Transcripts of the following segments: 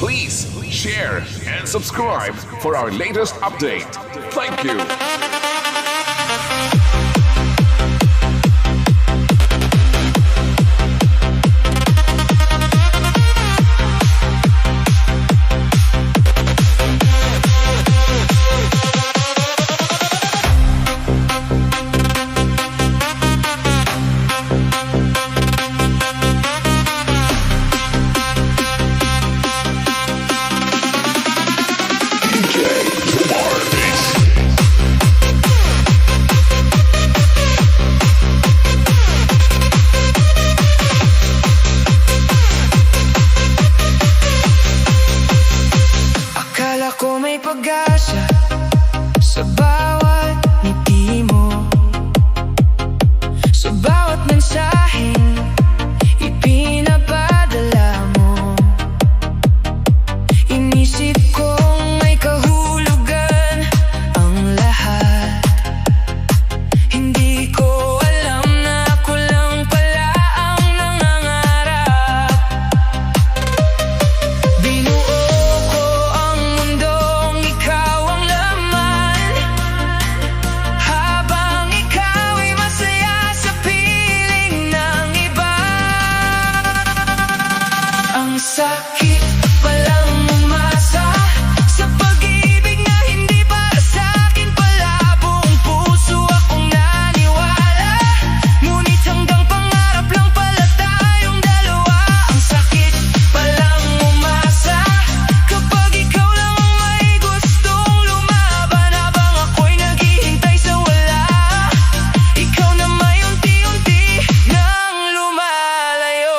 Please share and subscribe for our latest update. Thank you. Akala ko may pag-asa sa bawat ngiti mo, sa bawat mensaheng ipinapadala mo. Inisip kong may kahulugan ang lahat. Hindi ko alam na ako lang pala ang nangangarap. Binuo ko ang mundong ikaw ang laman, habang ikaw ay masaya sa piling ng iba. Ang sakit palang umasa sa pag-ibig na hindi para sa'kin pala. Buong puso akong naniwala, ngunit hanggang pangarap lang pala tayong dalawa. Ang sakit palang umasa kapag ikaw lang ang may gustong lumaban, habang ako'y naghihintay sa wala. Ikaw na may unti-unti nang lumalayo.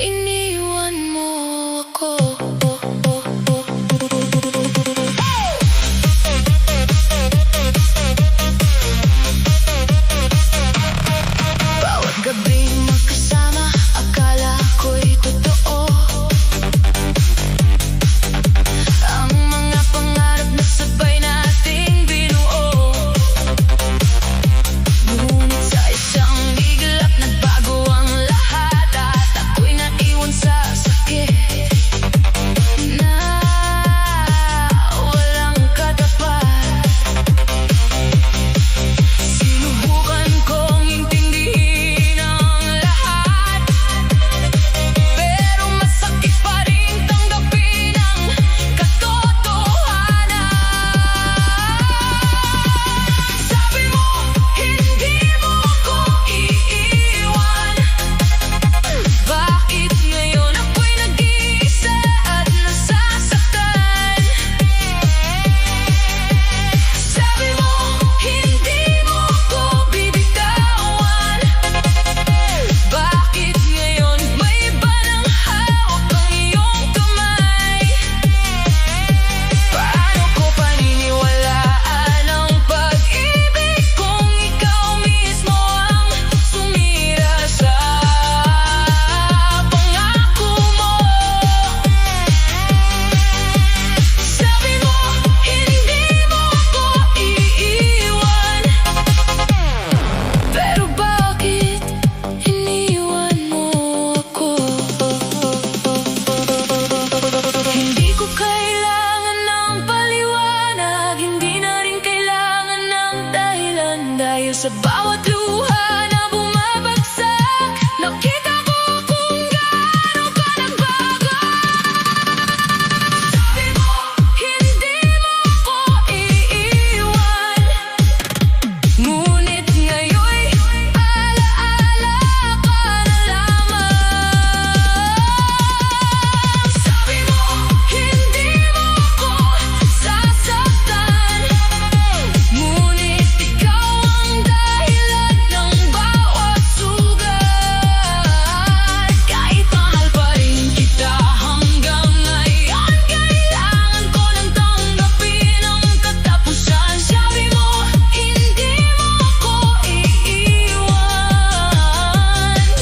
iniwan mo ako. Bawat gabing magkasama, akala ko'y totoo. Ang mga pangarap na sabay nating binuo. Ngunit sa isang iglap nagbago ang lahat, at ako'y naiwan sa sakit na walang katapat. Sinubukan kong intindihin ang lahat, pero masakit pa rin tanggapin ang katotohanan. Sabi mo, hindi mo ko iiwan. Bakit ngayon ako'y nag-iisa at nasasaktan? Sabi mo, hindi mo ko bibitawan. Bakit ngayon may iba nang hawak ang iyong kamay? Paano ko paniniwalaan ang pag-ibig kung ikaw mismo ang sumira sa pangako mo? Sabi mo, hindi mo ko iiwan. Pero bakit iniwan mo ako? Hindi ko kailangan ng paliwanag, hindi na rin kailangan ng dahilan. Dahil sa bawat luha na bumabagsak, nakita ko kung gaano ka nagbago. Sabi mo, hindi mo ko iiwan. Ngunit ngayon'y alaala ka na lamang. Sabi mo, hindi mo ko sasaktan. Ngunit ikaw ang dahilan ng bawat sugat. Kahit mahal pa rin kita hanggang ngayon, kailangan ko nang tanggapin ang katapusan. Sabi mo, hindi mo ko iiwan.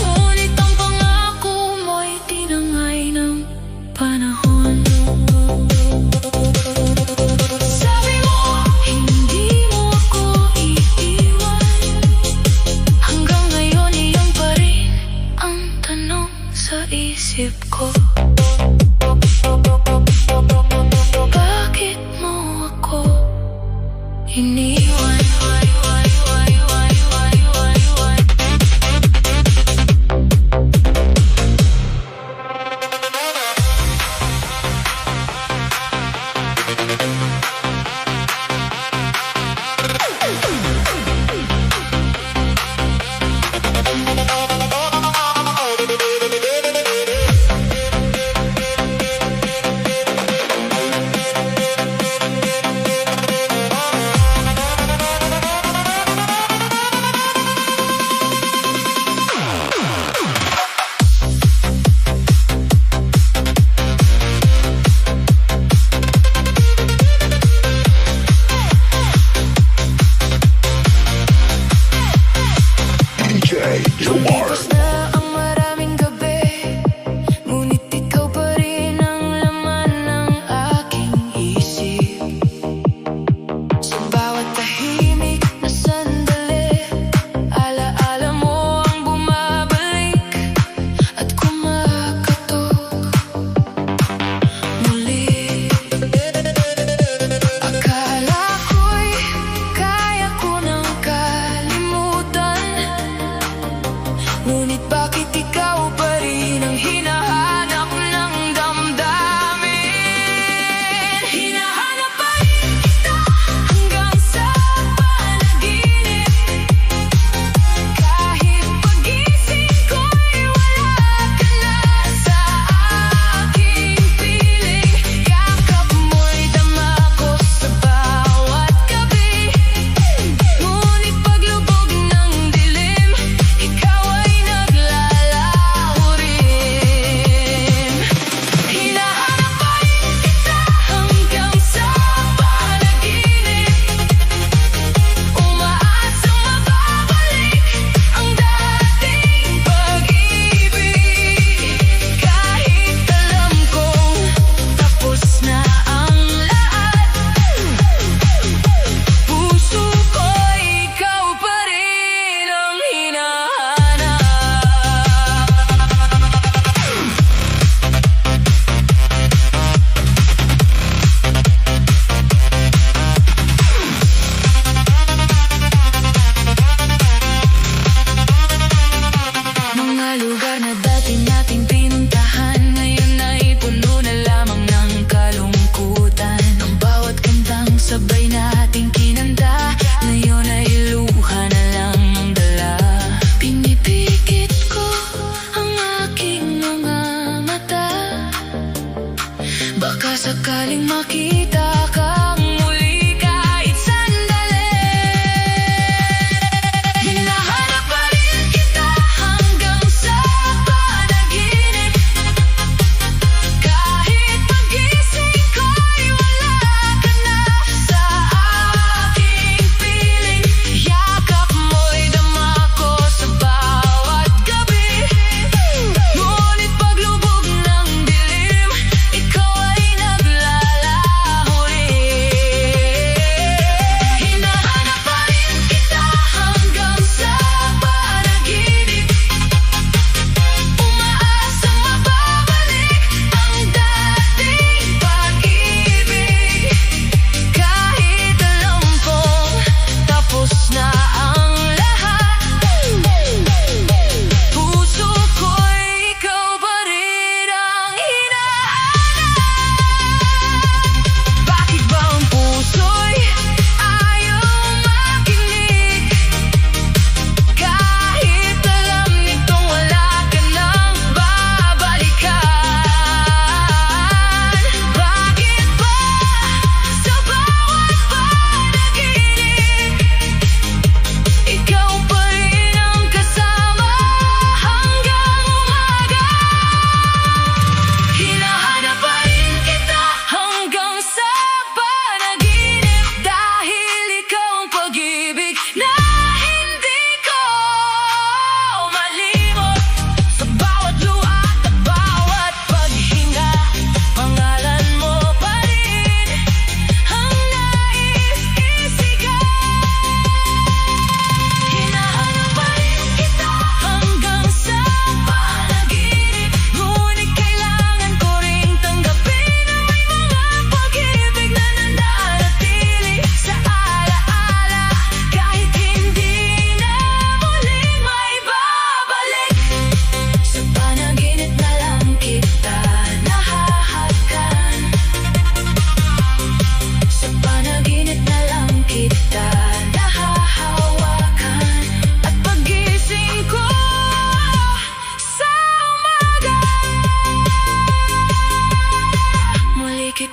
Ngunit ang pangako mo'y tinangay ng panahon. Sabi mo, hindi mo ako iiwan. Hanggang ngayon iyon pa rin ang tanong sa isip ko. Bakit mo ako iniwan?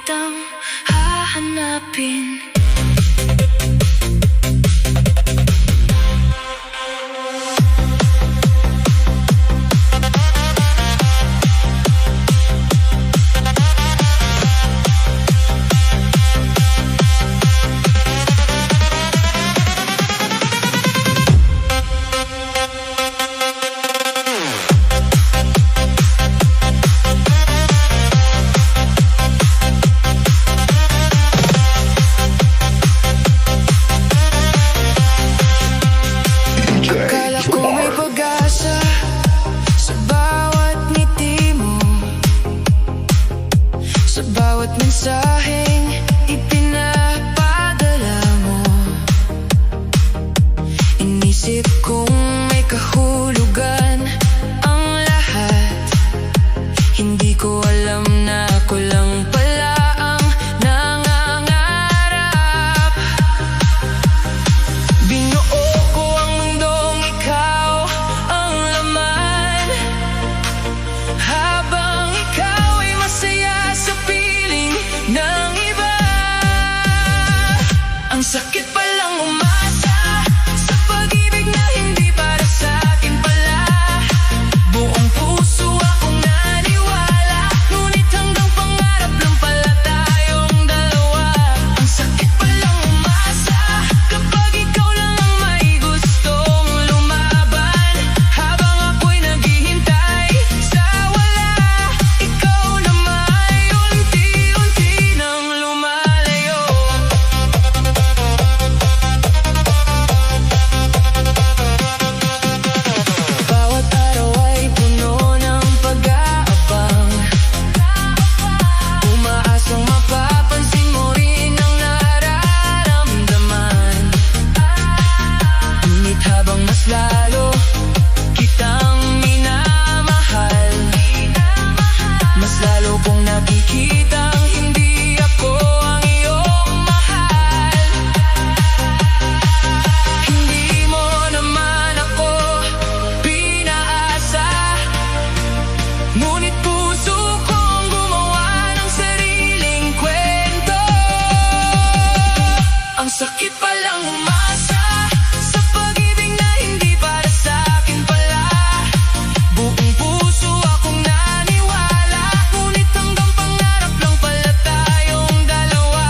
kitang hahanapin. Akala ko may pag-asa sa bawat ngiti mo, sa bawat mensaheng ipinapadala mo. Inisip kong may kahulugan ang lahat. Hindi ko alam na ako lang pala ang nangangarap. Binuo ko ang mundong ikaw ang laman, habang ikaw ay masaya sa piling ng iba. Ang sakit palang umasa sa pag-ibig na hindi para sa akin pala. Buong puso akong naniwala, ngunit hanggang pangarap lang pala tayong dalawa. Ang sakit palang umasa kapag ikaw lang ang may gustong lumaban, habang ako'y naghihintay sa wala. Ikaw naman unti-unti nang lumalayo. Bawat araw ay puno ng pag-aabang, umaasang mapapansin mo rin ang nararamdaman. Ngunit habang mas lalo kitang minamahal, mas lalo kong nakikitang hindi ako ang iyong mahal. Hindi mo naman ako pinaasa, ngunit puso kong gumawa ng sariling kwento. Ang sakit palang umasa sa pag-ibig na hindi para sa akin pala. Buong puso akong naniwala, ngunit hanggang pangarap lang pala tayong dalawa.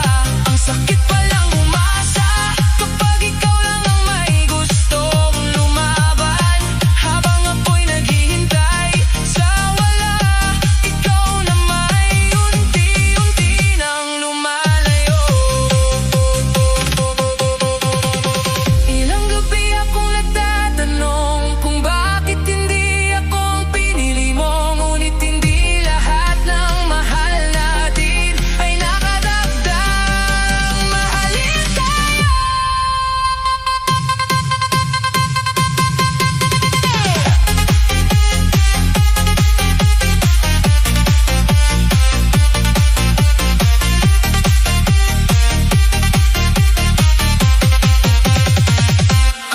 Ang sakit palang umasa kapag ikaw lang ang may gustong lumaban, habang ako'y naghihintay sa wala. Ikaw naman unti-unti nang lumalayo. Ilang gabi akong nagtatanong kung bakit hindi ako ang pinili mo, ngunit hindi lahat ng mahal natin ay nakadagdag mahalin tayo.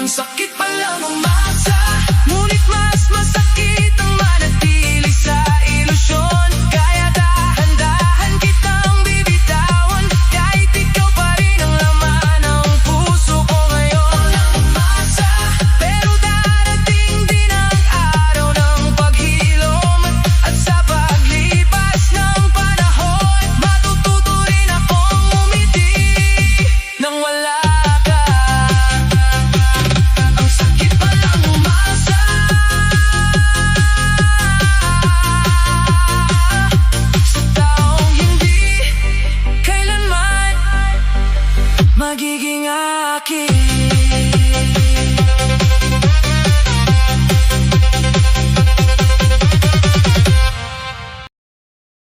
Ang sakit palang umasa, ngunit mas masakit ang manatili sa ilusyon. Kaya dahan-dahan kitang bibitawan, kahit ikaw pa rin ang laman ng puso ko ngayon. Walang umasa, pero darating din ang araw ng paghilom, at sa paglipas ng panahon, matututo rin akong umiti nang wala ka. Ang sakit palang umasa sa taong hindi kailanman magiging akin.